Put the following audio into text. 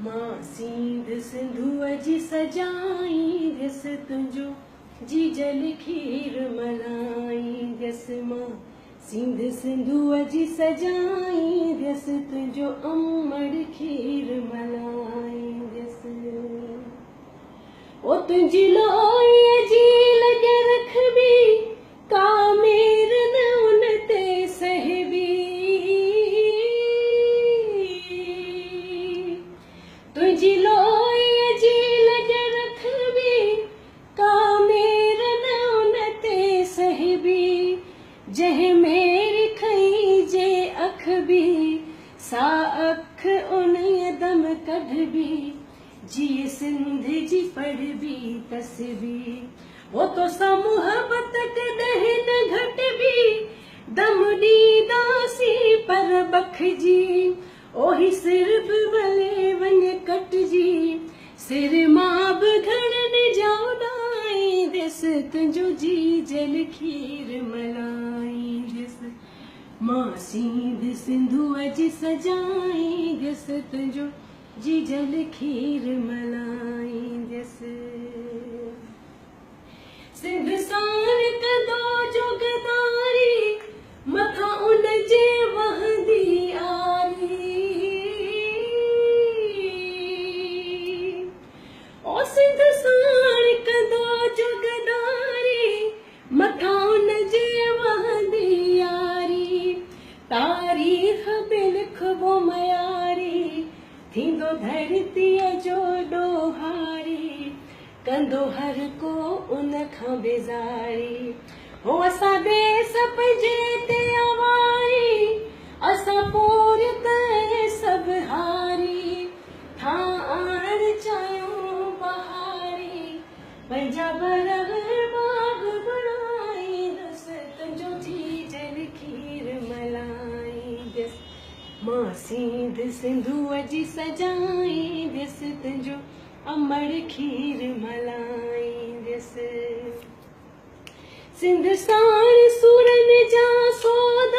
मां सींध सिंधु जी सजाईंदस तुंहिंजो जी जल खीर मल्हाईंदस। मां सींध सिंधु जी सजाईंदस तुंहिंजो अमड़ खीर मल्हाईंदस। ओ तुंहिंजी लोईअ जी लॻ रखबी का मेर न उन ते सहबी। तुंहिंजी लोईअ जी लॻ रखबी का मेर न उन ते सहबी। जंहिं मेर खई जे अख बि सा अख उन दम कढबी। जी सिंध जी पढ़बी तस्बी वो तो सा मुहब्बत कॾहिं न घटबी। दम ॾींदासीं पर बखजी ओही सिर बि भले वञ कटजी। सिर मां बि घणनि जा उॾाईंदसि तुंहिंजो जी जल खीर मल्हाईंदसि। मां सींध सिंधु जी सजाईंदसि तुंहिंजो जी जल खीर मल्हाईंदसि। सिंध साण कंदो जोगदारी मथां उन जे वहंदी आरी। ओ सिंध साण कंदो जोगदारी मथां उन जे वहंदी आरी। तारीख़ बि लिखबो मयारी थींदो धरतीअ जो ॾोहारी। कंदो हर को उन खां बेज़ारी। हो असां देस पंहिंजे ते आवारी असां पोर त सभु हारी। था आण चाहियूं बहारी पंहिंजा बरग बाग बणाईंदसि तुंहिंजो जी जल खीर मल्हाईंदसि। मां सींध सिंधु जी सजाईंदसि तुंहिंजो अमड़ खीर मल्हाईंदसि। सिंध साण सुरनि जा सौदा